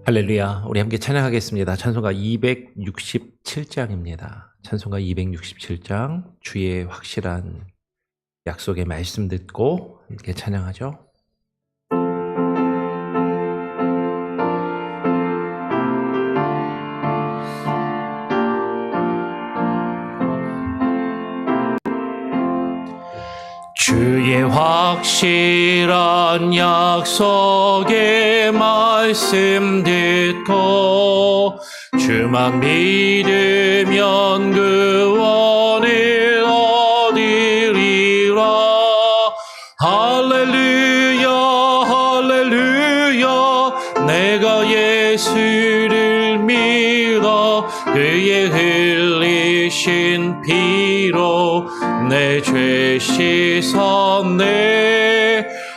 할렐루야. 우리 함께 찬양하겠습니다. 찬송가 267장입니다. 찬송가 267장, 주의 확실한 약속의 말씀 듣고 함께 찬양하죠. 주의 확실한 약속의 말씀 듣고 주만 믿으면 구원을 얻으리라. 할렐루야 할렐루야. 내가 예수를 믿어 그의 흘리신 피로 내 죄 씻었네.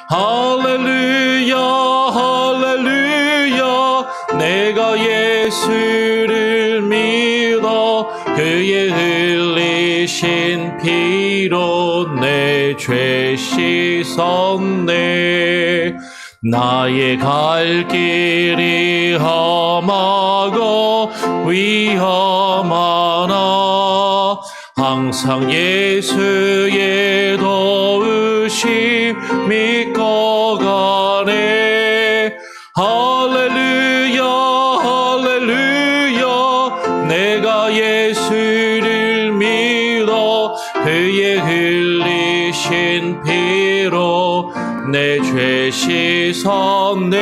할렐루야 할렐루야. 내가 예수를 믿어 그의 흘리신 피로 내 죄 씻었네. 나의 갈 길이 험하고 위험하나 항상 예수의 도우심 믿고 가네. 할렐루야 할렐루야. 내가 예수를 믿어 그의 흘리신 피로 내 죄 씻었네.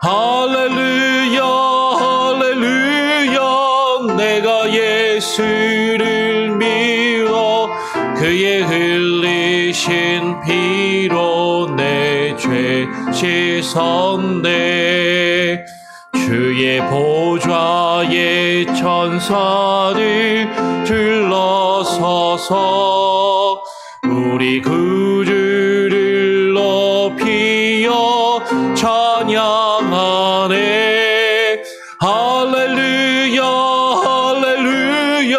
할렐루야 할렐루야. 내가 예수를 믿어 그의 흘리신 피로 내 죄 씻었네. 주의 보좌에 천사들 둘러서서 우리 구주를 높이어 찬양하네. 할렐루야 할렐루야.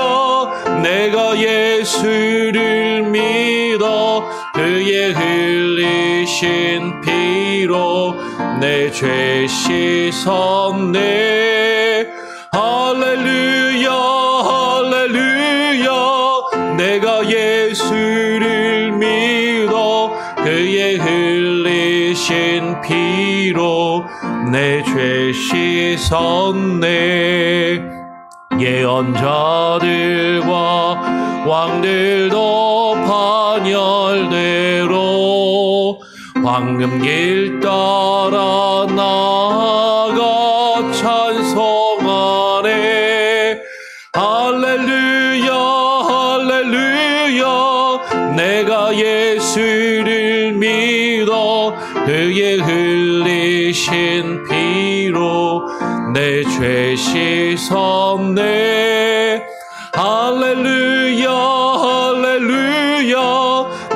내가 예수를 믿어 그의 흘리신 피로 내 죄 씻었네. 할렐루야 할렐루야. 내가 예수를 믿어 그의 흘리신 피로 내 죄 씻었네. 예언자들과 왕들도 반열대로 황금길 따라 나아가 찬송하네. 할렐루야 할렐루야. 내가 예수를 믿어 그의 흘리신 피로 내 죄 씻었네. 할렐루야 할렐루야.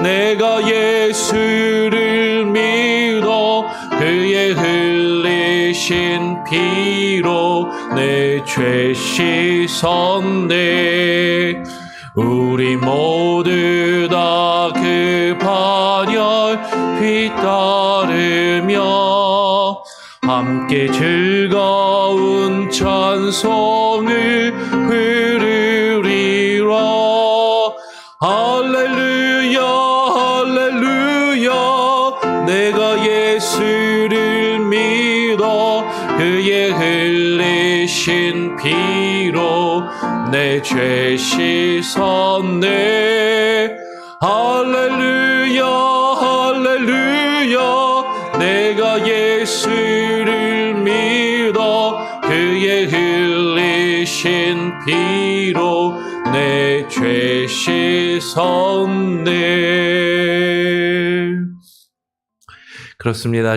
내가 예수를 믿어 그의 흘리신 피로 내 죄 씻었네. 우리 모두 다 그 반열 빛 따르며 함께 즐거운 찬송을 부르리라. 할렐루야 할렐루야. 내가 예수를 믿어 그의 흘리신 피로 내 죄 씻었네. 할렐루야 할렐루야. 내가 예수를 믿어 그의 흘리신 피로 내 죄 씻었네. 그렇습니다.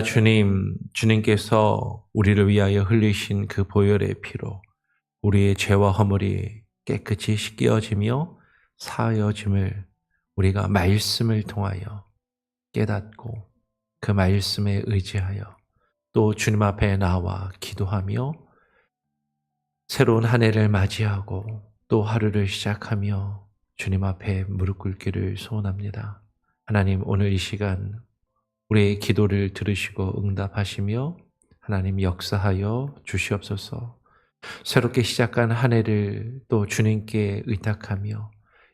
주님께서 우리를 위하여 흘리신 그 보혈의 피로 우리의 죄와 허물이 깨끗이 씻겨지며 사하여짐을 우리가 말씀을 통하여 깨닫고 그 말씀에 의지하여 또 주님 앞에 나와 기도하며 새로운 한 해를 맞이하고 또 하루를 시작하며 주님 앞에 무릎 꿇기를 소원합니다. 하나님, 오늘 이 시간 우리의 기도를 들으시고 응답하시며 하나님 역사하여 주시옵소서. 새롭게 시작한 한 해를 또 주님께 의탁하며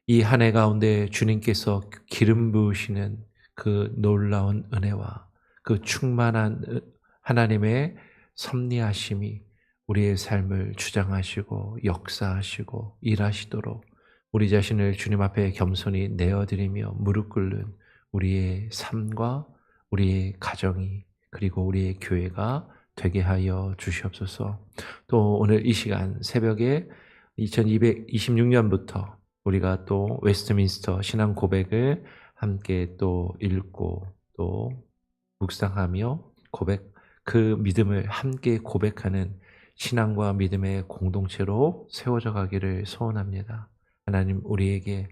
이 한 해 가운데 주님께서 기름 부으시는 그 놀라운 은혜와 그 충만한 하나님의 섭리하심이 우리의 삶을 주장하시고 역사하시고 일하시도록 우리 자신을 주님 앞에 겸손히 내어드리며 무릎 꿇는 우리의 삶과 우리의 가정이 그리고 우리의 교회가 되게 하여 주시옵소서. 또 오늘 이 시간 새벽에 2226년부터 우리가 또 웨스트민스터 신앙 고백을 함께 또 읽고 또 묵상하며 그 믿음을 함께 고백하는 신앙과 믿음의 공동체로 세워져 가기를 소원합니다. 하나님 우리에게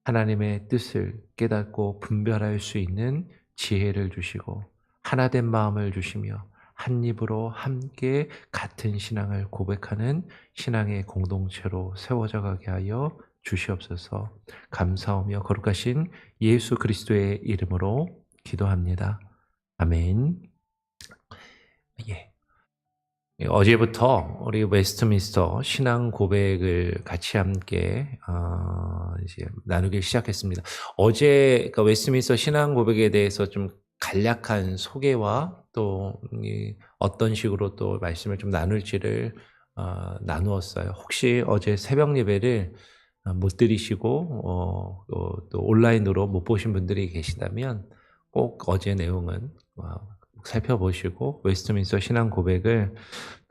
하나님의 뜻을 깨닫고 분별할 수 있는 지혜를 주시고 하나된 마음을 주시며 한 입으로 함께 같은 신앙을 고백하는 신앙의 공동체로 세워져 가게 하여 주시옵소서. 감사하며 거룩하신 예수 그리스도의 이름으로 기도합니다. 아멘. 어제부터 우리 웨스트민스터 신앙 고백을 같이 함께 이제 나누기 시작했습니다. 어제 그러니까 웨스트민스터 신앙 고백에 대해서 좀 간략한 소개와 또 어떤 식으로 또 말씀을 좀 나눌지를 나누었어요. 혹시 어제 새벽 예배를 못 들으시고 또 온라인으로 못 보신 분들이 계시다면 꼭 어제 내용은 살펴보시고 웨스트민스터 신앙 고백을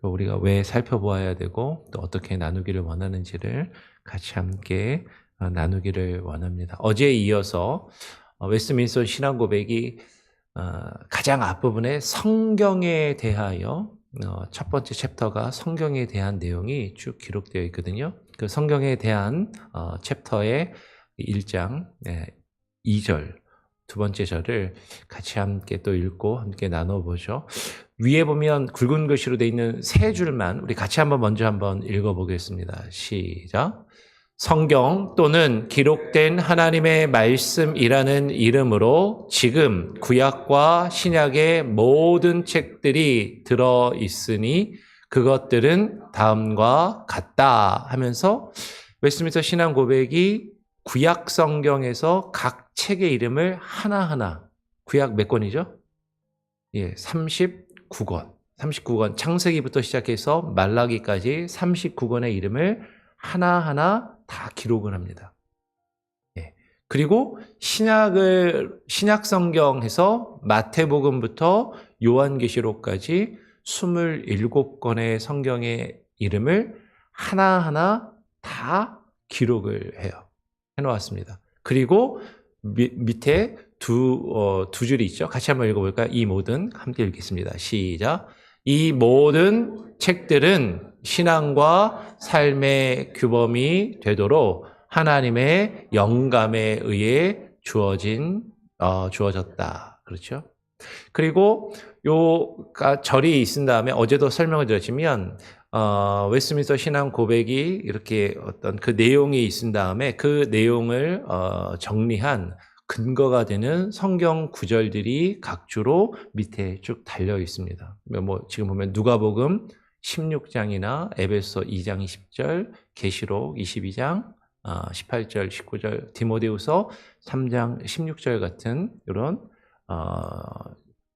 또 우리가 왜 살펴보아야 되고 또 어떻게 나누기를 원하는지를 같이 함께 나누기를 원합니다. 어제에 이어서 웨스트민스터 신앙 고백이 가장 앞부분에 성경에 대하여 첫 번째 챕터가 성경에 대한 내용이 쭉 기록되어 있거든요. 그 성경에 대한 챕터의 1장 2절 두 번째 절을 같이 함께 또 읽고 함께 나눠보죠. 위에 보면 굵은 글씨로 되어 있는 세 줄만 우리 같이 먼저 한번 읽어보겠습니다. 시작. 성경 또는 기록된 하나님의 말씀이라는 이름으로 지금 구약과 신약의 모든 책들이 들어 있으니 그것들은 다음과 같다 하면서 웨스트민스터 신앙 고백이 구약 성경에서 각 책의 이름을 하나하나 구약 몇 권이죠? 39권. 39권 창세기부터 시작해서 말라기까지 39권의 이름을 하나하나 다 기록을 합니다. 그리고 신약 성경에서 마태복음부터 요한계시록까지 27권의 성경의 이름을 하나하나 다 기록을 해놓았습니다. 그리고 밑에 두 줄이 있죠. 같이 한번 읽어볼까요? 이 모든 함께 읽겠습니다. 시작. 이 모든 책들은 신앙과 삶의 규범이 되도록 하나님의 영감에 의해 주어졌다. 그렇죠? 그리고 절이 있은 다음에 어제도 설명을 드렸지만 웨스트민스터 신앙 고백이 이렇게 어떤 그 내용이 있은 다음에 그 내용을 정리한 근거가 되는 성경 구절들이 각주로 밑에 쭉 달려 있습니다. 지금 보면 누가복음 16장이나 에베소 2장 20절, 계시록 22장 18절, 19절, 디모데후서 3장 16절 같은 이런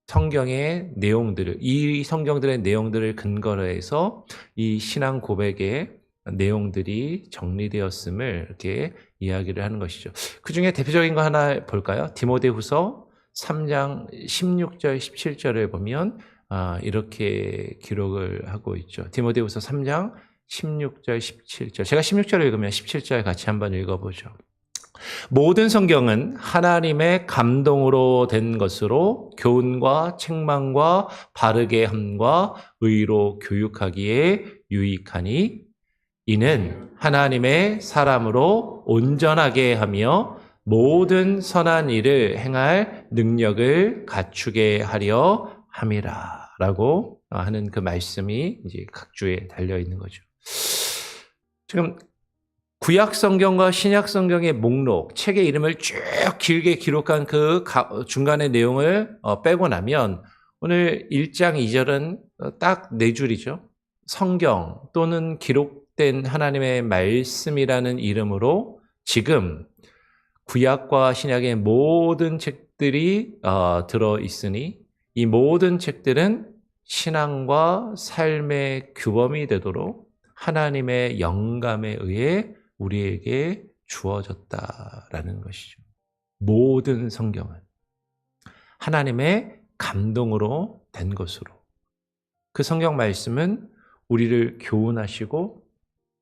성경의 내용들을 이 성경들의 내용들을 근거로 해서 이 신앙 고백의 내용들이 정리되었음을 이렇게 이야기를 하는 것이죠. 그 중에 대표적인 거 하나 볼까요? 디모데후서 3장 16절, 17절을 보면 이렇게 기록을 하고 있죠. 디모데후서 3장 16절, 17절. 제가 16절을 읽으면 17절 같이 한번 읽어보죠. 모든 성경은 하나님의 감동으로 된 것으로 교훈과 책망과 바르게 함과 의로 교육하기에 유익하니 이는 하나님의 사람으로 온전하게 하며 모든 선한 일을 행할 능력을 갖추게 하려 함이라 라고 하는 그 말씀이 이제 각주에 달려 있는 거죠. 지금 구약 성경과 신약 성경의 목록, 책의 이름을 쭉 길게 기록한 그 중간의 내용을 빼고 나면 오늘 1장 2절은 딱 4줄이죠. 성경 또는 기록된 하나님의 말씀이라는 이름으로 지금 구약과 신약의 모든 책들이 들어있으니 이 모든 책들은 신앙과 삶의 규범이 되도록 하나님의 영감에 의해 우리에게 주어졌다라는 것이죠. 모든 성경은 하나님의 감동으로 된 것으로 그 성경 말씀은 우리를 교훈하시고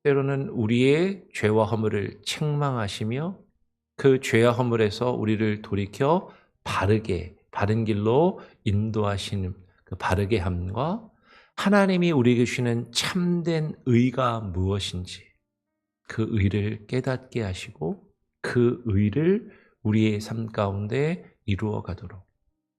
때로는 우리의 죄와 허물을 책망하시며 그 죄와 허물에서 우리를 돌이켜 바른 길로 인도하시는 그 바르게 함과 하나님이 우리에게 주시는 참된 의가 무엇인지 그 의를 깨닫게 하시고 그 의를 우리의 삶 가운데 이루어 가도록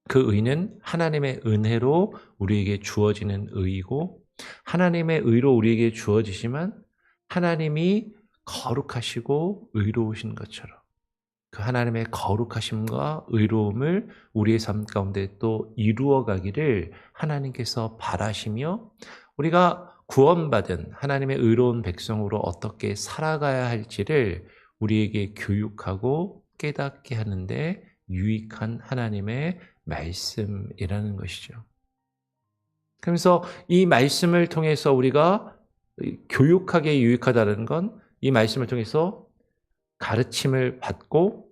그 의는 하나님의 은혜로 우리에게 주어지는 의이고 하나님의 의로 우리에게 주어지지만 하나님이 거룩하시고 의로우신 것처럼 그 하나님의 거룩하심과 의로움을 우리의 삶 가운데 또 이루어 가기를 하나님께서 바라시며 우리가 구원받은 하나님의 의로운 백성으로 어떻게 살아가야 할지를 우리에게 교육하고 깨닫게 하는데 유익한 하나님의 말씀이라는 것이죠. 그래서 이 말씀을 통해서 우리가 교육하게 유익하다는 건 이 말씀을 통해서 가르침을 받고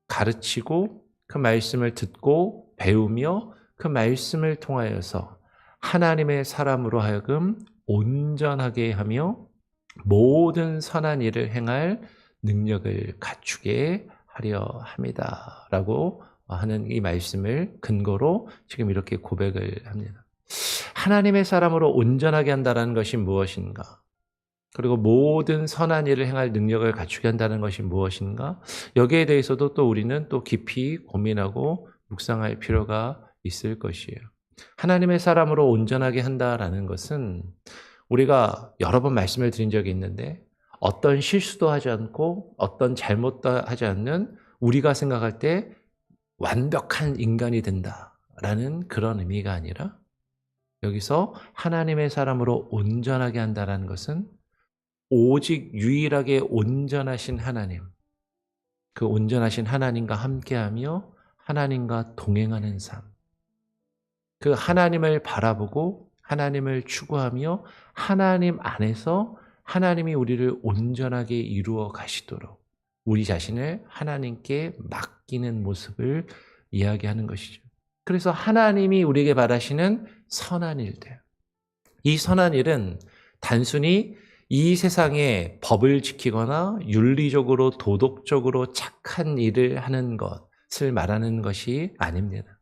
가르치고 그 말씀을 듣고 배우며 그 말씀을 통하여서 하나님의 사람으로 하여금 온전하게 하며 모든 선한 일을 행할 능력을 갖추게 하려 함이다라고 하는 이 말씀을 근거로 지금 이렇게 고백을 합니다. 하나님의 사람으로 온전하게 한다는 것이 무엇인가? 그리고 모든 선한 일을 행할 능력을 갖추게 한다는 것이 무엇인가? 여기에 대해서도 또 우리는 또 깊이 고민하고 묵상할 필요가 있을 것이에요. 하나님의 사람으로 온전하게 한다라는 것은 우리가 여러 번 말씀을 드린 적이 있는데 어떤 실수도 하지 않고 어떤 잘못도 하지 않는 우리가 생각할 때 완벽한 인간이 된다라는 그런 의미가 아니라 여기서 하나님의 사람으로 온전하게 한다는 것은 오직 유일하게 온전하신 하나님, 그 온전하신 하나님과 함께하며 하나님과 동행하는 삶, 그 하나님을 바라보고 하나님을 추구하며 하나님 안에서 하나님이 우리를 온전하게 이루어 가시도록 우리 자신을 하나님께 맡기는 모습을 이야기하는 것이죠. 그래서 하나님이 우리에게 바라시는 선한 일들, 이 선한 일은 단순히 이 세상에 법을 지키거나 윤리적으로 도덕적으로 착한 일을 하는 것을 말하는 것이 아닙니다.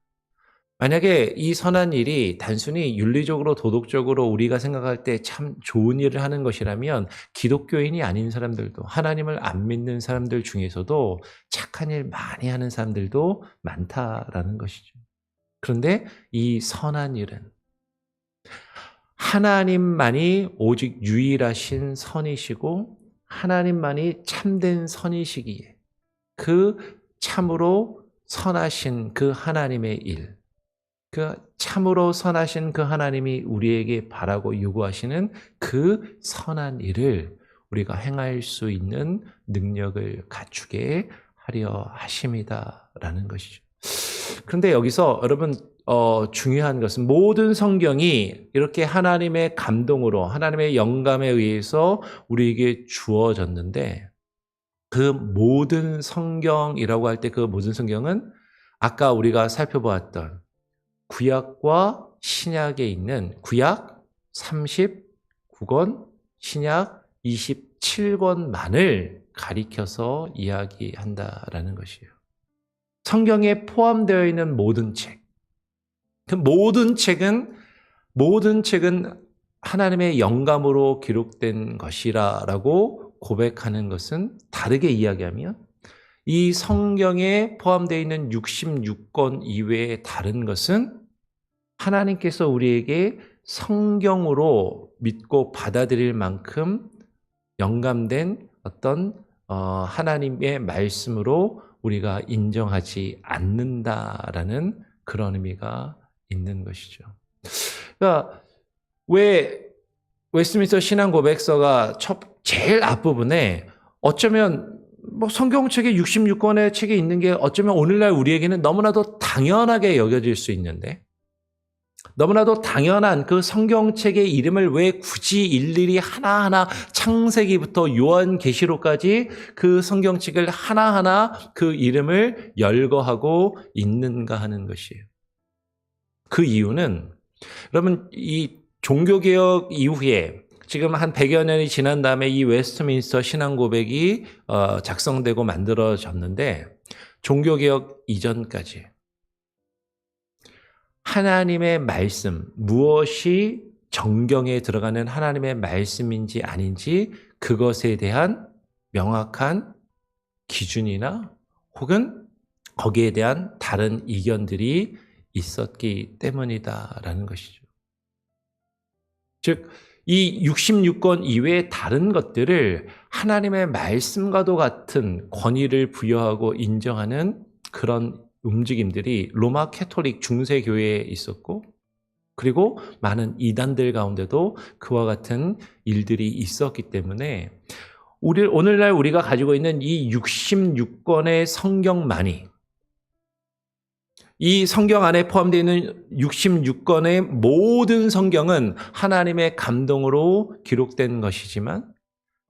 만약에 이 선한 일이 단순히 윤리적으로 도덕적으로 우리가 생각할 때 참 좋은 일을 하는 것이라면 기독교인이 아닌 사람들도 하나님을 안 믿는 사람들 중에서도 착한 일 많이 하는 사람들도 많다라는 것이죠. 그런데 이 선한 일은 하나님만이 오직 유일하신 선이시고 하나님만이 참된 선이시기에 그 참으로 선하신 그 하나님의 일, 그 참으로 선하신 그 하나님이 우리에게 바라고 요구하시는 그 선한 일을 우리가 행할 수 있는 능력을 갖추게 하려 하심이다라는 것이죠. 그런데 여기서 여러분 중요한 것은 모든 성경이 이렇게 하나님의 감동으로 하나님의 영감에 의해서 우리에게 주어졌는데 그 모든 성경이라고 할 때 그 모든 성경은 아까 우리가 살펴보았던 구약과 신약에 있는 구약 39권, 신약 27권만을 가리켜서 이야기한다라는 것이에요. 성경에 포함되어 있는 모든 책, 그 모든 책은 하나님의 영감으로 기록된 것이라고 고백하는 것은 다르게 이야기하면 이 성경에 포함되어 있는 66권 이외의 다른 것은 하나님께서 우리에게 성경으로 믿고 받아들일 만큼 영감된 어떤 하나님의 말씀으로 우리가 인정하지 않는다라는 그런 의미가 있는 것이죠. 그러니까 왜 웨스트민스터 신앙 고백서가 제일 앞부분에 어쩌면 뭐 성경책에 66권의 책이 있는 게 어쩌면 오늘날 우리에게는 너무나도 당연하게 여겨질 수 있는데, 너무나도 당연한 그 성경책의 이름을 왜 굳이 일일이 하나하나 창세기부터 요한계시록까지 그 성경책을 하나하나 그 이름을 열거하고 있는가 하는 것이에요. 그 이유는 여러분, 이 종교개혁 이후에 지금 한 100여 년이 지난 다음에 이 웨스트민스터 신앙 고백이 작성되고 만들어졌는데, 종교개혁 이전까지 하나님의 말씀, 무엇이 정경에 들어가는 하나님의 말씀인지 아닌지 그것에 대한 명확한 기준이나 혹은 거기에 대한 다른 이견들이 있었기 때문이다라는 것이죠. 즉, 이 66권 이외의 다른 것들을 하나님의 말씀과도 같은 권위를 부여하고 인정하는 그런 움직임들이 로마 캐톨릭 중세교회에 있었고, 그리고 많은 이단들 가운데도 그와 같은 일들이 있었기 때문에 오늘날 우리가 가지고 있는 이 66권의 성경만이, 이 성경 안에 포함되어 있는 66권의 모든 성경은 하나님의 감동으로 기록된 것이지만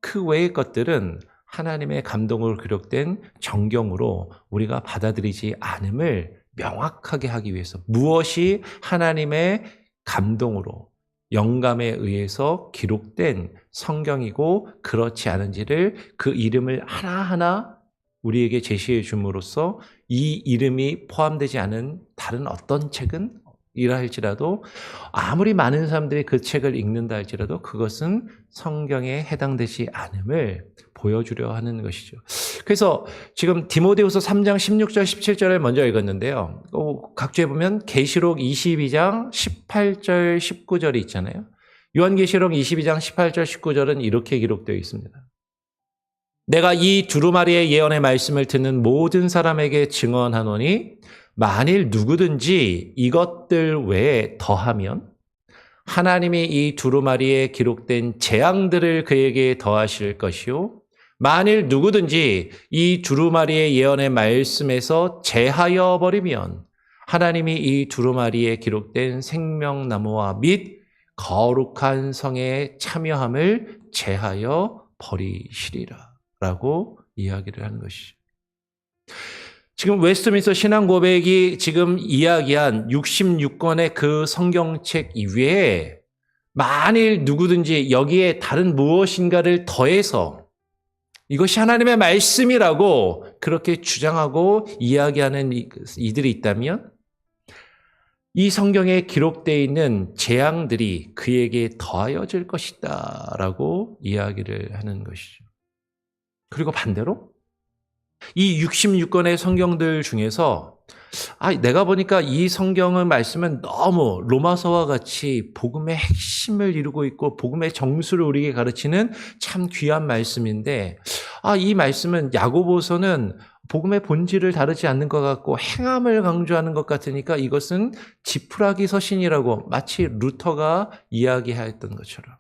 그 외의 것들은 하나님의 감동으로 기록된 정경으로 우리가 받아들이지 않음을 명확하게 하기 위해서, 무엇이 하나님의 감동으로 영감에 의해서 기록된 성경이고 그렇지 않은지를 그 이름을 하나하나 우리에게 제시해 줌으로써 이 이름이 포함되지 않은 다른 어떤 책은 이라 할지라도, 아무리 많은 사람들이 그 책을 읽는다 할지라도 그것은 성경에 해당되지 않음을 보여주려 하는 것이죠. 그래서 지금 디모데후서 3장 16절 17절을 먼저 읽었는데요. 각주에 보면 계시록 22장 18절 19절이 있잖아요. 요한계시록 22장 18절 19절은 이렇게 기록되어 있습니다. 내가 이 두루마리의 예언의 말씀을 듣는 모든 사람에게 증언하노니 만일 누구든지 이것들 외에 더하면 하나님이 이 두루마리에 기록된 재앙들을 그에게 더하실 것이요, 만일 누구든지 이 두루마리의 예언의 말씀에서 제하여 버리면 하나님이 이 두루마리에 기록된 생명나무와 및 거룩한 성에 참여함을 제하여 버리시리라 라고 이야기를 하는 것이죠. 지금 웨스트민스터 신앙 고백이 지금 이야기한 66권의 그 성경책 이외에 만일 누구든지 여기에 다른 무엇인가를 더해서 이것이 하나님의 말씀이라고 그렇게 주장하고 이야기하는 이들이 있다면 이 성경에 기록되어 있는 재앙들이 그에게 더하여질 것이다 라고 이야기를 하는 것이죠. 그리고 반대로 이 66권의 성경들 중에서 내가 보니까 이 성경의 말씀은 너무 로마서와 같이 복음의 핵심을 이루고 있고 복음의 정수를 우리에게 가르치는 참 귀한 말씀인데, 이 말씀은 야고보서는 복음의 본질을 다루지 않는 것 같고 행함을 강조하는 것 같으니까 이것은 지푸라기 서신이라고 마치 루터가 이야기하였던 것처럼,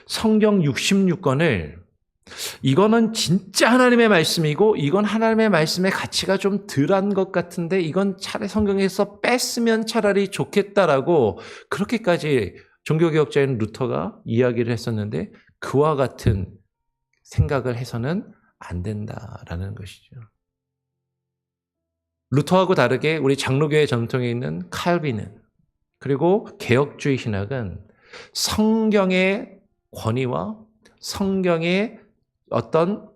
성경 66권을 이거는 진짜 하나님의 말씀이고 이건 하나님의 말씀의 가치가 좀 덜한 것 같은데 이건 차라리 성경에서 뺐으면 차라리 좋겠다라고 그렇게까지 종교개혁자인 루터가 이야기를 했었는데, 그와 같은 생각을 해서는 안 된다라는 것이죠. 루터하고 다르게 우리 장로교회 전통에 있는 칼빈은, 그리고 개혁주의 신학은 성경의 권위와 성경의 어떤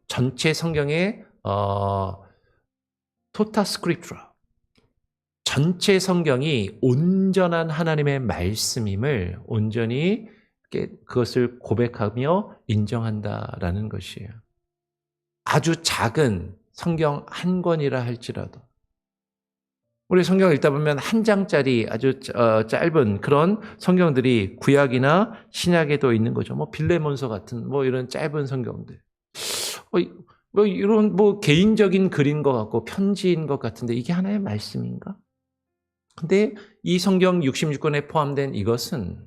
전체 성경의 토타 스크립트라, 전체 성경이 온전한 하나님의 말씀임을 온전히 그것을 고백하며 인정한다라는 것이에요. 아주 작은 성경 한 권이라 할지라도, 우리 성경 읽다 보면 한 장짜리 아주 짧은 그런 성경들이 구약이나 신약에도 있는 거죠. 빌레몬서 같은 이런 짧은 성경들. 이런 개인적인 글인 것 같고 편지인 것 같은데 이게 하나의 말씀인가? 근데 이 성경 66권에 포함된 이것은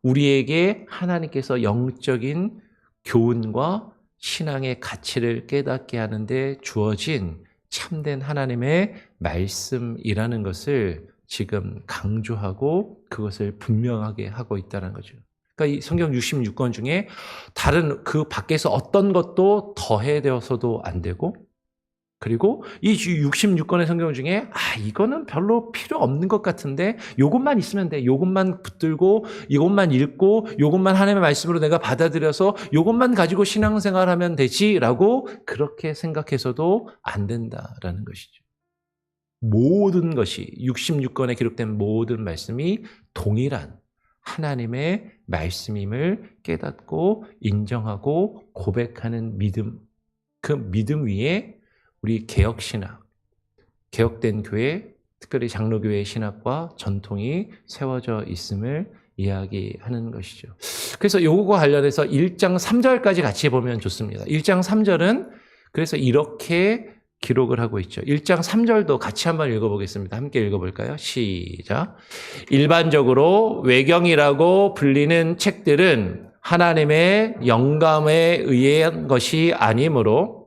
우리에게 하나님께서 영적인 교훈과 신앙의 가치를 깨닫게 하는데 주어진 참된 하나님의 말씀이라는 것을 지금 강조하고 그것을 분명하게 하고 있다는 거죠. 그러니까 이 성경 66권 중에 다른 그 밖에서 어떤 것도 더해되어서도 안 되고, 그리고 이 66권의 성경 중에 이거는 별로 필요 없는 것 같은데 요것만 있으면 돼. 요것만 붙들고 이것만 읽고 요것만 하나님의 말씀으로 내가 받아들여서 요것만 가지고 신앙생활하면 되지라고 그렇게 생각해서도 안 된다라는 것이죠. 모든 것이 66권에 기록된 모든 말씀이 동일한 하나님의 말씀임을 깨닫고 인정하고 고백하는 믿음, 그 믿음 위에 우리 개혁신학, 개혁된 교회, 특별히 장로교회의 신학과 전통이 세워져 있음을 이야기하는 것이죠. 그래서 요거와 관련해서 1장 3절까지 같이 보면 좋습니다. 1장 3절은 그래서 이렇게 기록을 하고 있죠. 1장 3절도 같이 한번 읽어보겠습니다. 함께 읽어볼까요? 시작. 일반적으로 외경이라고 불리는 책들은 하나님의 영감에 의한 것이 아니므로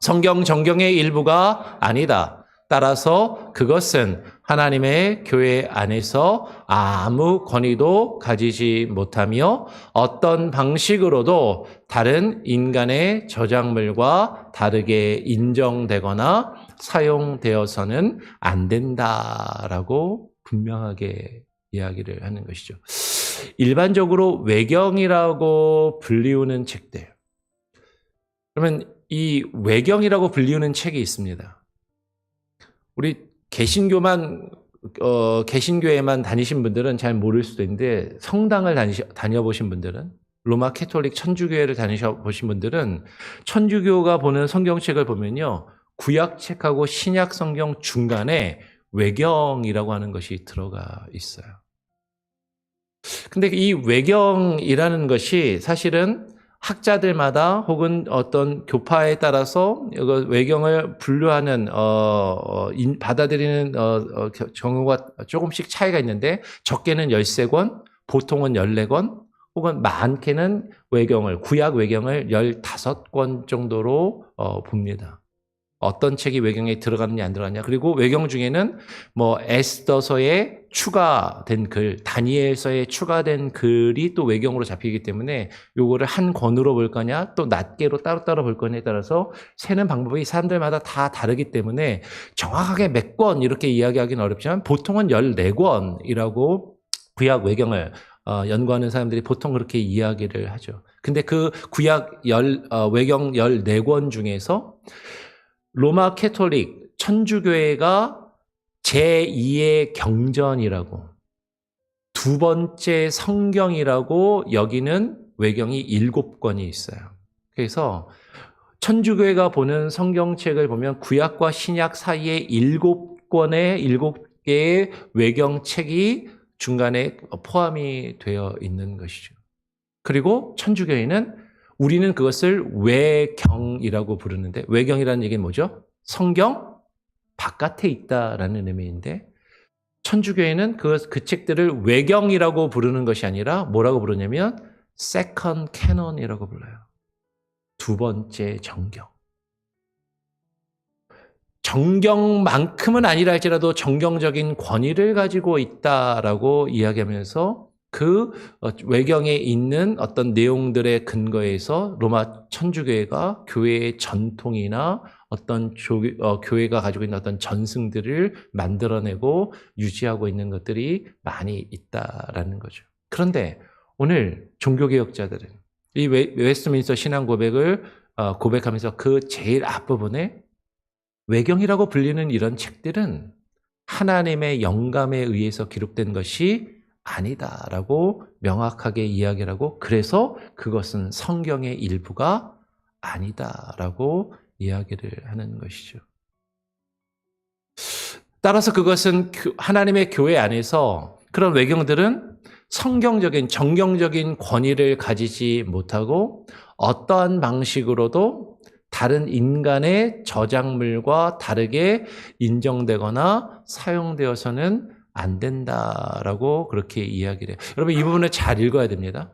성경 정경의 일부가 아니다. 따라서 그것은 하나님의 교회 안에서 아무 권위도 가지지 못하며 어떤 방식으로도 다른 인간의 저작물과 다르게 인정되거나 사용되어서는 안 된다라고 분명하게 이야기를 하는 것이죠. 일반적으로 외경이라고 불리우는 책들. 그러면 이 외경이라고 불리우는 책이 있습니다. 우리 개신교에만 다니신 분들은 잘 모를 수도 있는데 성당을 다녀보신 분들은, 로마 캐톨릭 천주교회를 다니셔보신 분들은 천주교가 보는 성경책을 보면요, 구약책하고 신약 성경 중간에 외경이라고 하는 것이 들어가 있어요. 근데 이 외경이라는 것이 사실은 학자들마다 혹은 어떤 교파에 따라서 외경을 분류하는 받아들이는 경우가 조금씩 차이가 있는데, 적게는 13권, 보통은 14권, 혹은 많게는 구약 외경을 15권 정도로 봅니다. 어떤 책이 외경에 들어갔느냐 안 들어갔냐. 그리고 외경 중에는 에스더서에 추가된 글, 다니엘서에 추가된 글이 또 외경으로 잡히기 때문에 요거를 한 권으로 볼 거냐 또 낱개로 따로따로 볼 거냐에 따라서 세는 방법이 사람들마다 다 다르기 때문에 정확하게 몇 권 이렇게 이야기하기는 어렵지만 보통은 14권이라고 구약 외경을 연구하는 사람들이 보통 그렇게 이야기를 하죠. 근데 그 구약 외경 14권 중에서 로마 캐톨릭 천주교회가 제2의 경전이라고, 두 번째 성경이라고 여기는 외경이 7권이 있어요. 그래서 천주교회가 보는 성경책을 보면 구약과 신약 사이에 7개의 외경책이 중간에 포함이 되어 있는 것이죠. 그리고 천주교회는 우리는 그것을 외경이라고 부르는데, 외경이라는 얘기는 뭐죠? 성경 바깥에 있다라는 의미인데, 천주교회는 그 책들을 외경이라고 부르는 것이 아니라 뭐라고 부르냐면 세컨드 캐논이라고 불러요. 두 번째 정경. 정경만큼은 아니라 할지라도 정경적인 권위를 가지고 있다라고 이야기하면서 그 외경에 있는 어떤 내용들의 근거에서 로마 천주교회가 교회의 전통이나 어떤 교회가 가지고 있는 어떤 전승들을 만들어내고 유지하고 있는 것들이 많이 있다라는 거죠. 그런데 오늘 종교개혁자들은 이 웨스트민스터 신앙 고백을 고백하면서 그 제일 앞부분에 외경이라고 불리는 이런 책들은 하나님의 영감에 의해서 기록된 것이 아니다라고 명확하게 이야기를 하고, 그래서 그것은 성경의 일부가 아니다라고 이야기를 하는 것이죠. 따라서 그것은 하나님의 교회 안에서 그런 외경들은 성경적인 정경적인 권위를 가지지 못하고 어떠한 방식으로도 다른 인간의 저작물과 다르게 인정되거나 사용되어서는 안 된다라고 그렇게 이야기를 해요. 여러분 이 부분을 잘 읽어야 됩니다.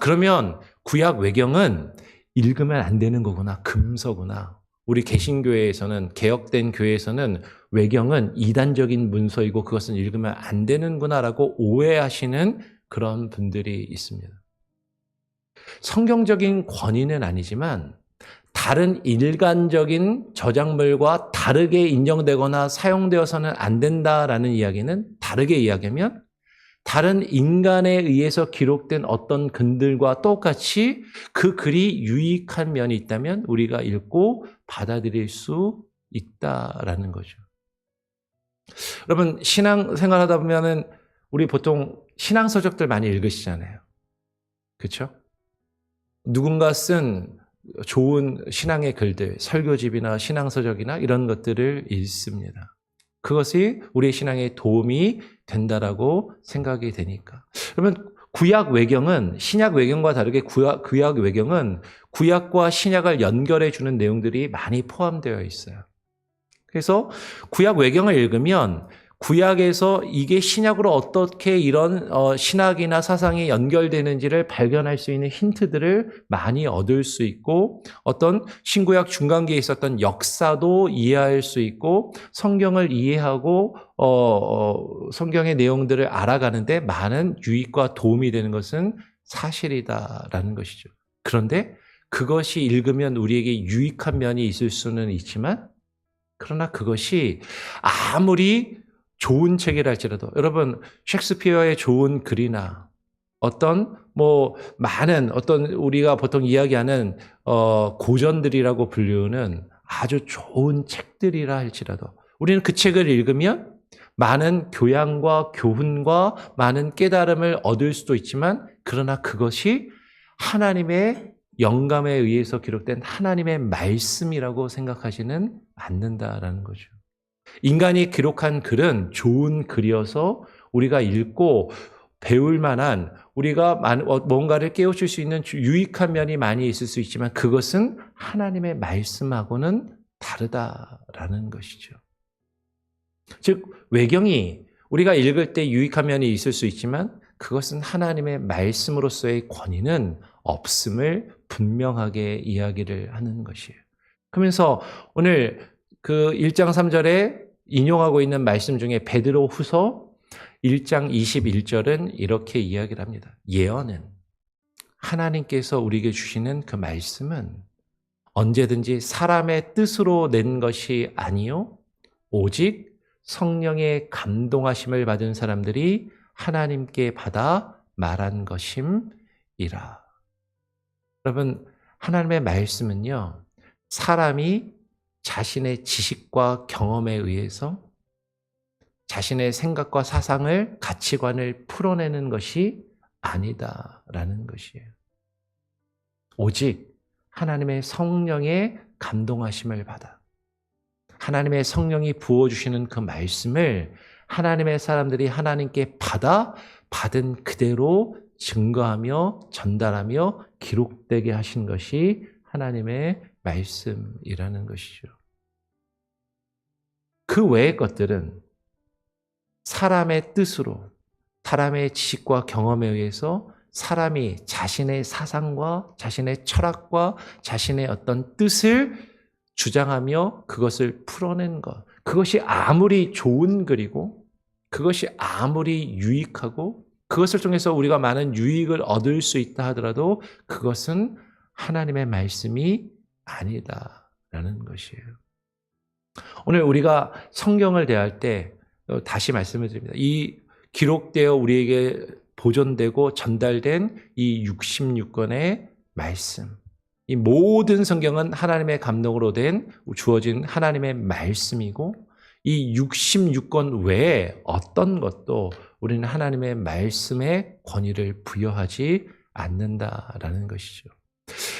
그러면 구약 외경은 읽으면 안 되는 거구나. 금서구나. 우리 개신교회에서는 개혁된 교회에서는 외경은 이단적인 문서이고 그것은 읽으면 안 되는구나라고 오해하시는 그런 분들이 있습니다. 성경적인 권위는 아니지만 다른 일관적인 저작물과 다르게 인정되거나 사용되어서는 안 된다라는 이야기는 다르게 이야기하면 다른 인간에 의해서 기록된 어떤 글들과 똑같이 그 글이 유익한 면이 있다면 우리가 읽고 받아들일 수 있다라는 거죠. 여러분 신앙생활 하다 보면은 우리 보통 신앙서적들 많이 읽으시잖아요. 그렇죠? 누군가 쓴 좋은 신앙의 글들, 설교집이나 신앙서적이나 이런 것들을 읽습니다. 그것이 우리의 신앙에 도움이 된다라고 생각이 되니까. 그러면 구약 외경은 신약 외경과 다르게 구약 외경은 구약과 신약을 연결해 주는 내용들이 많이 포함되어 있어요. 그래서 구약 외경을 읽으면 구약에서 이게 신약으로 어떻게 이런 신학이나 사상이 연결되는지를 발견할 수 있는 힌트들을 많이 얻을 수 있고 어떤 신구약 중간기에 있었던 역사도 이해할 수 있고 성경을 이해하고 성경의 내용들을 알아가는데 많은 유익과 도움이 되는 것은 사실이다라는 것이죠. 그런데 그것이 읽으면 우리에게 유익한 면이 있을 수는 있지만 그러나 그것이 아무리 좋은 책이라 할지라도 여러분 셰익스피어의 좋은 글이나 어떤 많은 어떤 우리가 보통 이야기하는 고전들이라고 불리우는 아주 좋은 책들이라 할지라도 우리는 그 책을 읽으면 많은 교양과 교훈과 많은 깨달음을 얻을 수도 있지만 그러나 그것이 하나님의 영감에 의해서 기록된 하나님의 말씀이라고 생각하지는 않는다라는 거죠. 인간이 기록한 글은 좋은 글이어서 우리가 읽고 배울 만한 우리가 뭔가를 깨우칠 수 있는 유익한 면이 많이 있을 수 있지만 그것은 하나님의 말씀하고는 다르다라는 것이죠. 즉 외경이 우리가 읽을 때 유익한 면이 있을 수 있지만 그것은 하나님의 말씀으로서의 권위는 없음을 분명하게 이야기를 하는 것이에요. 그러면서 오늘 그 1장 3절에 인용하고 있는 말씀 중에 베드로 후서 1장 21절은 이렇게 이야기를 합니다. 예언은 하나님께서 우리에게 주시는 그 말씀은 언제든지 사람의 뜻으로 낸 것이 아니요 오직 성령의 감동하심을 받은 사람들이 하나님께 받아 말한 것임이라. 여러분 하나님의 말씀은요 사람이 자신의 지식과 경험에 의해서 자신의 생각과 사상을 가치관을 풀어내는 것이 아니다라는 것이에요. 오직 하나님의 성령의 감동하심을 받아 하나님의 성령이 부어주시는 그 말씀을 하나님의 사람들이 하나님께 받은 그대로 증거하며 전달하며 기록되게 하신 것이 하나님의 말씀이라는 것이죠. 그 외의 것들은 사람의 뜻으로 사람의 지식과 경험에 의해서 사람이 자신의 사상과 자신의 철학과 자신의 어떤 뜻을 주장하며 그것을 풀어낸 것. 그것이 아무리 좋은 글이고 그것이 아무리 유익하고 그것을 통해서 우리가 많은 유익을 얻을 수 있다 하더라도 그것은 하나님의 말씀이 아니다라는 것이에요. 오늘 우리가 성경을 대할 때 다시 말씀을 드립니다. 이 기록되어 우리에게 보존되고 전달된 이 66권의 말씀. 이 모든 성경은 하나님의 감동으로 주어진 하나님의 말씀이고 이 66권 외에 어떤 것도 우리는 하나님의 말씀에 권위를 부여하지 않는다라는 것이죠.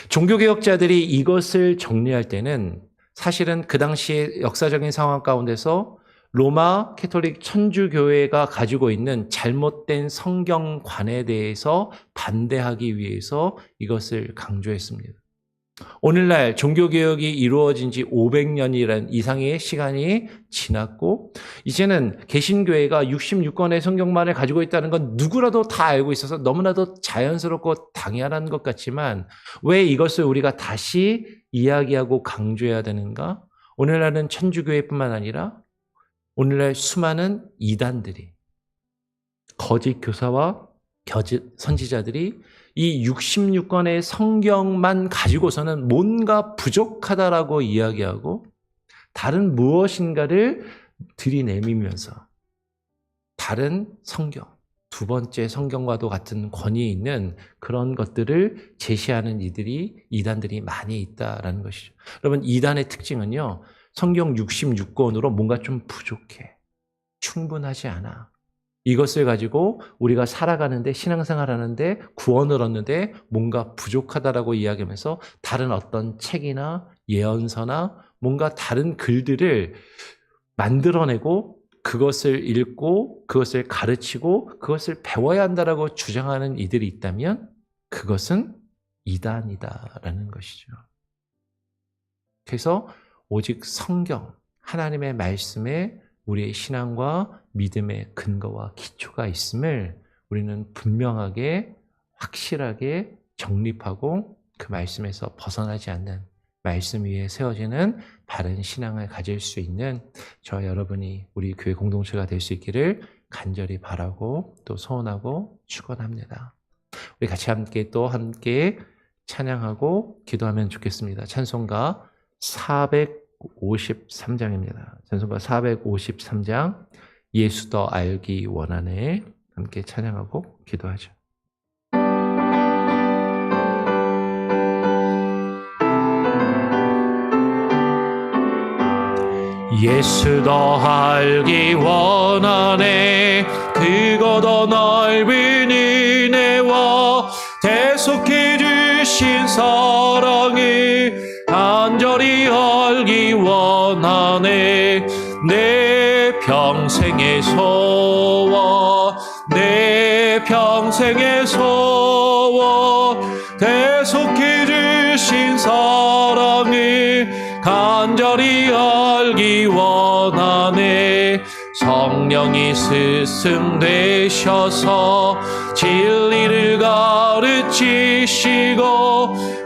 종교개혁자들이 이것을 정리할 때는 사실은 그 당시의 역사적인 상황 가운데서 로마 캐톨릭 천주교회가 가지고 있는 잘못된 성경관에 대해서 반대하기 위해서 이것을 강조했습니다. 오늘날 종교개혁이 이루어진 지 500년이란 이상의 시간이 지났고 이제는 개신교회가 66권의 성경만을 가지고 있다는 건 누구라도 다 알고 있어서 너무나도 자연스럽고 당연한 것 같지만 왜 이것을 우리가 다시 이야기하고 강조해야 되는가? 오늘날은 천주교회뿐만 아니라 오늘날 수많은 이단들이 거짓 교사와 거짓 선지자들이 이 66권의 성경만 가지고서는 뭔가 부족하다라고 이야기하고 다른 무엇인가를 들이내밀면서 다른 성경, 두 번째 성경과도 같은 권위 있는 그런 것들을 제시하는 이단들이 많이 있다라는 것이죠. 여러분, 이단의 특징은요, 성경 66권으로 뭔가 좀 부족해. 충분하지 않아. 이것을 가지고 우리가 살아가는데, 신앙생활 하는데, 구원을 얻는데 뭔가 부족하다라고 이야기하면서 다른 어떤 책이나 예언서나 뭔가 다른 글들을 만들어내고 그것을 읽고 그것을 가르치고 그것을 배워야 한다라고 주장하는 이들이 있다면 그것은 이단이다라는 것이죠. 그래서 오직 성경, 하나님의 말씀에 우리의 신앙과 믿음의 근거와 기초가 있음을 우리는 분명하게 확실하게 정립하고 그 말씀에서 벗어나지 않는 말씀 위에 세워지는 바른 신앙을 가질 수 있는 저 여러분이 우리 교회 공동체가 될 수 있기를 간절히 바라고 또 소원하고 축원합니다. 우리 같이 함께 찬양하고 기도하면 좋겠습니다. 찬송가 453장입니다. 찬송가 453장 예수 더 알기 원하네. 함께 찬양하고 기도하죠. 예수 더 알기 원하네. 그거 더 넓은 은혜와 대속해 주신 사랑을 간절히 알기 원하네. 내 평생의 소원, 내 평생의 소원, 대속해 주신 사랑을 간절히 알기 원하네. 성령이 스승되셔서 진리를 가르치시고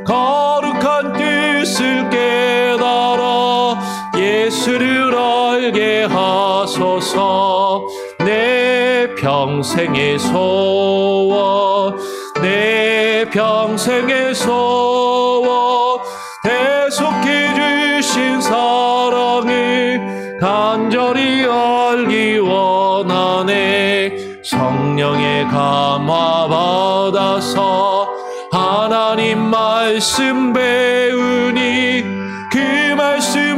거룩한 뜻을 깨달아 예수를 알게 하소서. 내 평생의 소원, 내 평생의 소원, 대속해 주신 사랑을 간절히 알기 원하네. 성령의 감화 받아서 하나님 말씀 배우니 그 말씀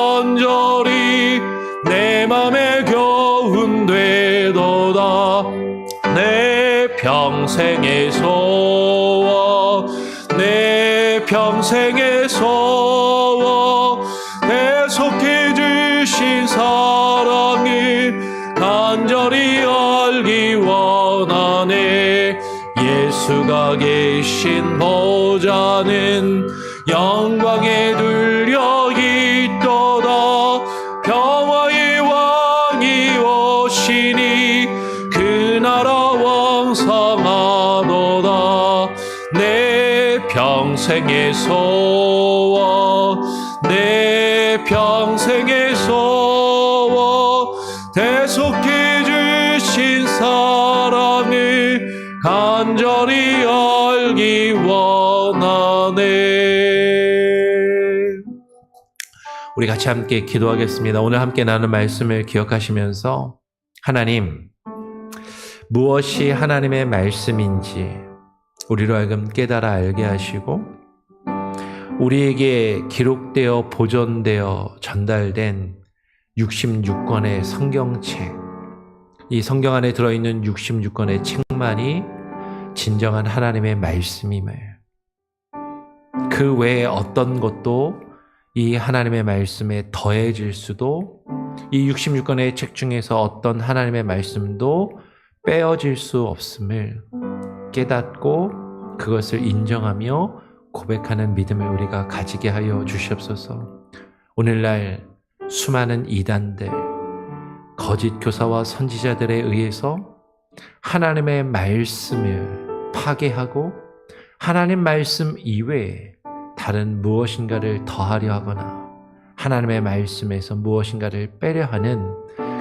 언저리 내 맘에 교훈 되도다. 내 평생의 소원, 내 평생의 소원, 대속해 주신 사랑을 간절히 알기 원하네. 예수가 계신 보좌는 영광에 둘려 있도다. 평화의 왕이 오시니 그 나라 왕성하도다. 내 평생의 소원, 내 평생의 소원, 대속해 주신 사랑을 간절히 알기 원하네. 우리 같이 함께 기도하겠습니다. 오늘 함께 나눈 말씀을 기억하시면서 하나님, 무엇이 하나님의 말씀인지 우리로 하여금 깨달아 알게 하시고 우리에게 기록되어 보존되어 전달된 66권의 성경책, 이 성경 안에 들어있는 66권의 책만이 진정한 하나님의 말씀임을, 그 외에 어떤 것도 이 하나님의 말씀에 더해질 수도, 이 66권의 책 중에서 어떤 하나님의 말씀도 빼어질 수 없음을 깨닫고 그것을 인정하며 고백하는 믿음을 우리가 가지게 하여 주시옵소서. 오늘날 수많은 이단들, 거짓 교사와 선지자들에 의해서 하나님의 말씀을 파괴하고 하나님 말씀 이외에 다른 무엇인가를 더하려 하거나 하나님의 말씀에서 무엇인가를 빼려 하는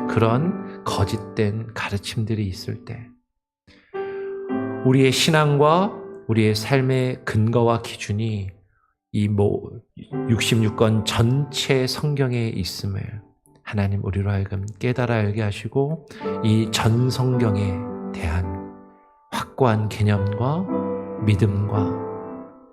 그런 거짓된 가르침들이 있을 때 우리의 신앙과 우리의 삶의 근거와 기준이 이 66권 전체 성경에 있음을 하나님 우리로 하여금 깨달아 알게 하시고 이 전 성경에 대한 확고한 개념과 믿음과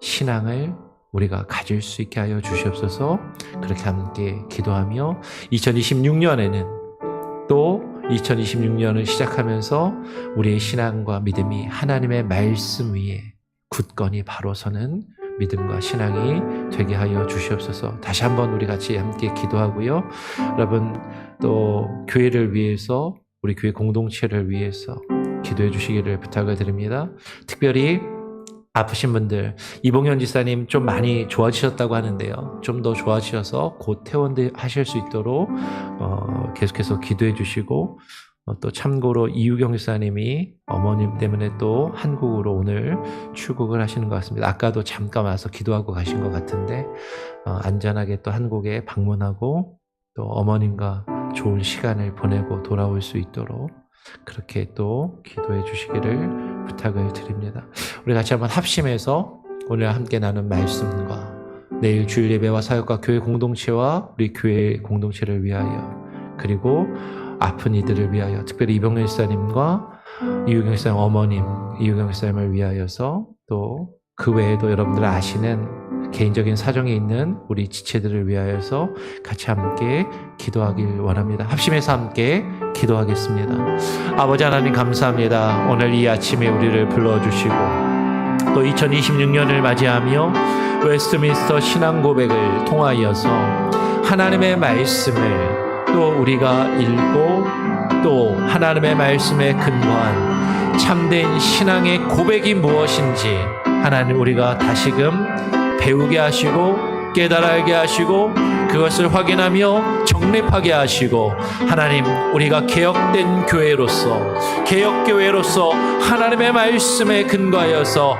신앙을 우리가 가질 수 있게 하여 주시옵소서. 그렇게 함께 기도하며 2026년에는 또 2026년을 시작하면서 우리의 신앙과 믿음이 하나님의 말씀 위에 굳건히 바로 서는 믿음과 신앙이 되게 하여 주시옵소서. 다시 한번 우리 같이 함께 기도하고요. 여러분 또 교회를 위해서 우리 교회 공동체를 위해서 기도해 주시기를 부탁을 드립니다. 특별히 아프신 분들, 이봉현 지사님 좀 많이 좋아지셨다고 하는데요. 좀 더 좋아지셔서 곧 퇴원하실 수 있도록 계속해서 기도해 주시고 또 참고로 이유경 지사님이 어머님 때문에 또 한국으로 오늘 출국을 하시는 것 같습니다. 아까도 잠깐 와서 기도하고 가신 것 같은데 안전하게 또 한국에 방문하고 또 어머님과 좋은 시간을 보내고 돌아올 수 있도록 그렇게 또 기도해 주시기를 부탁을 드립니다. 우리 같이 한번 합심해서 오늘 함께 나눈 말씀과 내일 주일 예배와 사역과 교회 공동체와 우리 교회 공동체를 위하여 그리고 아픈 이들을 위하여 특별히 이병렬 지사님과 이유경 지사님 어머님 이유경 지사님을 위하여서 또 그 외에도 여러분들 아시는 개인적인 사정이 있는 우리 지체들을 위하여서 같이 함께 기도하길 원합니다. 합심해서 함께 기도하겠습니다. 아버지 하나님 감사합니다. 오늘 이 아침에 우리를 불러주시고 또 2026년을 맞이하며 웨스트민스터 신앙 고백을 통하여서 하나님의 말씀을 또 우리가 읽고 또 하나님의 말씀에 근거한 참된 신앙의 고백이 무엇인지 하나님 우리가 다시금 배우게 하시고 깨달아 알게 하시고 그것을 확인하며 정립하게 하시고 하나님 우리가 개혁된 교회로서 개혁교회로서 하나님의 말씀에 근거하여서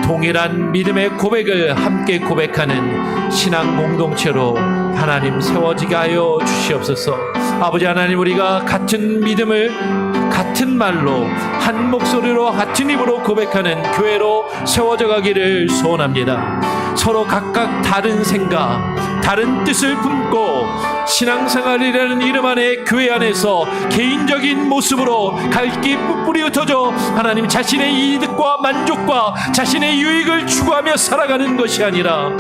동일한 믿음의 고백을 함께 고백하는 신앙 공동체로 하나님 세워지게 하여 주시옵소서. 아버지 하나님 우리가 같은 믿음을 같은 말로 한 목소리로 같은 입으로 고백하는 교회로 세워져 가기를 소원합니다. 서로 각각 다른 생각 다른 뜻을 품고 신앙생활이라는 이름 안에 교회 안에서 개인적인 모습으로 갈 길 뿔뿔이 흩어져 하나님 자신의 이득과 만족과 자신의 유익을 추구하며 살아가는 것이 아니라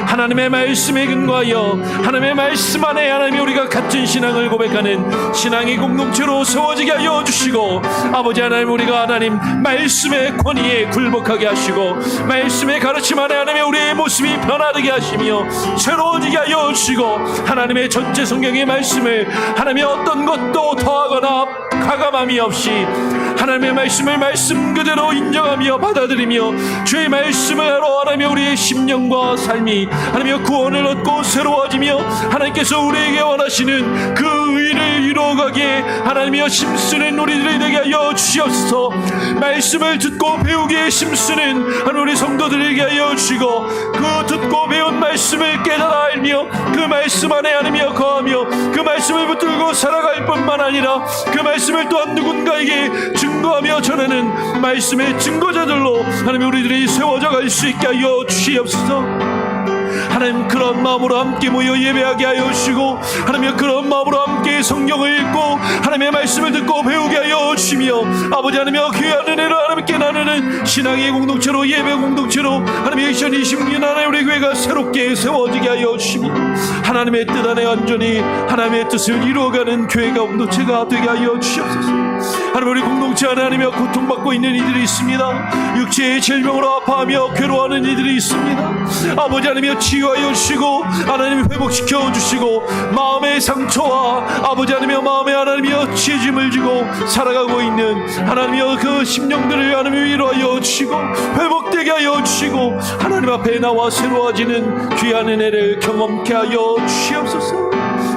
하나님의 말씀에 근거하여 하나님의 말씀 안에 하나님 우리가 같은 신앙을 고백하는 신앙의 공동체로 세워지게 하여 주시고 아버지 하나님 우리가 하나님 말씀의 권위에 굴복하게 하시고 말씀의 가르침 안에 하나님 우리의 모습이 변화되게 하시며 새로워지게 하여 주시고 하나님의 전체 성경의 말씀을 하나님의 어떤 것도 더하거나 가감함이 없이 하나님의 말씀을 말씀 그대로 인정하며 받아들이며 주의 말씀을 하나님 우리의 심령과 삶이 하나님 구원을 얻고 새로워지며 하나님께서 우리에게 원하시는 그 의를 이루어가기에 하나님이여 힘쓰는 우리들이 되게 하여 주시옵소서. 말씀을 듣고 배우기에 힘쓰는 하나님 우리 성도들에게 하여 주시고 그 듣고 배운 말씀을 깨달아 알며 그 말씀 안에 하나님이여 거하며 그 말씀을 붙들고 살아갈 뿐만 아니라 그 말씀을 또한 누군가에게 증거하며 전하는 말씀의 증거자들로 하나님 우리들이 세워져 갈 수 있게 하여 주시옵소서. 하나님 그런 마음으로 함께 모여 예배하게 하여 주시고 하나님 그런 마음으로 함께 성경을 읽고 하나님의 말씀을 듣고 배우게 하여 주시며 아버지 하나님 귀한 은혜로 하나님께 나누는 신앙의 공동체로 예배 공동체로 하나님 2026년 하나님 우리 교회가 새롭게 세워지게 하여 주시며 하나님의 뜻 안에 완전히 하나님의 뜻을 이루어가는 교회가 공동체가 되게 하여 주시옵소서. 하나님, 우리 공동체 안에 하나님이여 고통받고 있는 이들이 있습니다. 육체의 질병으로 아파하며 괴로워하는 이들이 있습니다. 아버지 하나님이여 치유하여 주시고 하나님 회복시켜 주시고 마음의 상처와 아버지 하나님이여 마음에 하나님이여 죄짐을 지고 살아가고 있는 하나님이여 그 심령들을 하나님 위로하여 주시고 회복되게 하여 주시고 하나님 앞에 나와 새로워지는 귀한 은혜를 경험케 하여 주시옵소서.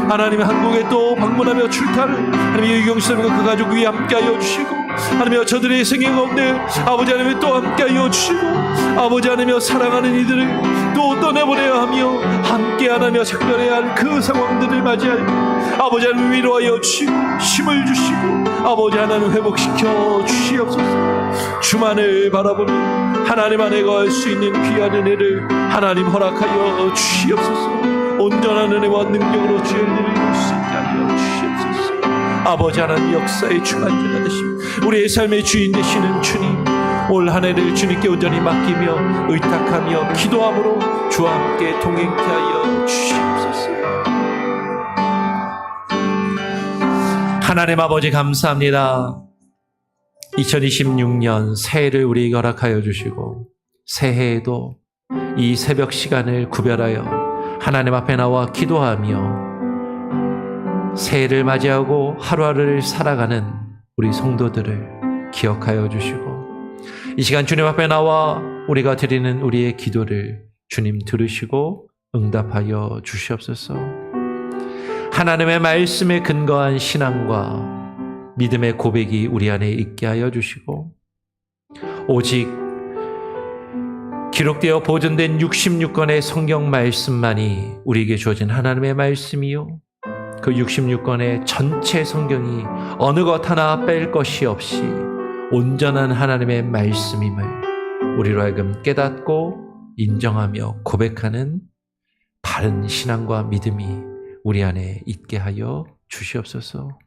하나님, 한국에 또 방문하며 출타를 하나님 유경수님과 그 가족 위에 함께하여 주시고 하나님 저들의 생애 가운데 아버지 하나님 또 함께하여 주시고 아버지 하나님 사랑하는 이들을 또 떠내보내야 하며 함께 하나님 작별해야 할 그 상황들을 맞이하여 아버지 하나님 위로하여 주시고 힘을 주시고 아버지 하나님 회복시켜 주시옵소서. 주만을 바라보며 하나님 안에 거할 수 있는 귀한 은혜를 하나님 허락하여 주시옵소서. 온전한 은혜와 능력으로 주의 일을 이룰 수 있게 하여 주시옵소서. 아버지 하나님 역사의 주관자가 되시며 우리의 삶의 주인 되시는 주님, 올 한 해를 주님께 온전히 맡기며 의탁하며 기도함으로 주와 함께 동행케 하여 주시옵소서. 하나님 아버지 감사합니다. 2026년 새해를 우리에게 허락하여 주시고 새해에도 이 새벽 시간을 구별하여 하나님 앞에 나와 기도하며 새해를 맞이하고 하루하루를 살아가는 우리 성도들을 기억하여 주시고 이 시간 주님 앞에 나와 우리가 드리는 우리의 기도를 주님 들으시고 응답하여 주시옵소서. 하나님의 말씀에 근거한 신앙과 믿음의 고백이 우리 안에 있게 하여 주시고 오직 기록되어 보존된 66권의 성경 말씀만이 우리에게 주어진 하나님의 말씀이요 그 66권의 전체 성경이 어느 것 하나 뺄 것이 없이 온전한 하나님의 말씀임을 우리로 하여금 깨닫고 인정하며 고백하는 바른 신앙과 믿음이 우리 안에 있게 하여 주시옵소서.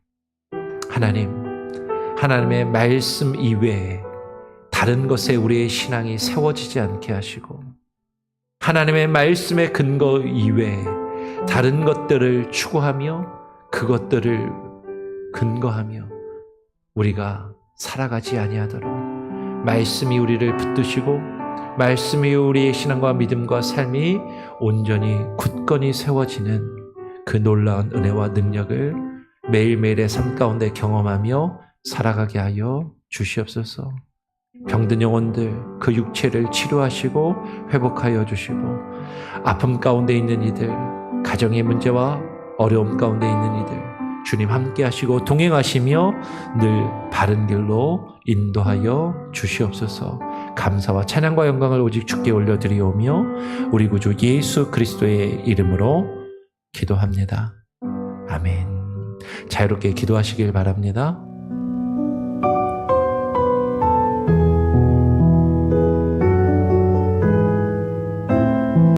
하나님의 말씀 이외에 다른 것에 우리의 신앙이 세워지지 않게 하시고 하나님의 말씀의 근거 이외에 다른 것들을 추구하며 그것들을 근거하며 우리가 살아가지 아니하도록 말씀이 우리를 붙드시고 말씀이 우리의 신앙과 믿음과 삶이 온전히 굳건히 세워지는 그 놀라운 은혜와 능력을 매일매일의 삶 가운데 경험하며 살아가게 하여 주시옵소서. 병든 영혼들 그 육체를 치료하시고 회복하여 주시고 아픔 가운데 있는 이들, 가정의 문제와 어려움 가운데 있는 이들 주님 함께 하시고 동행하시며 늘 바른 길로 인도하여 주시옵소서. 감사와 찬양과 영광을 오직 주께 올려드리오며 우리 구주 예수 그리스도의 이름으로 기도합니다. 아멘. 자유롭게 기도하시길 바랍니다.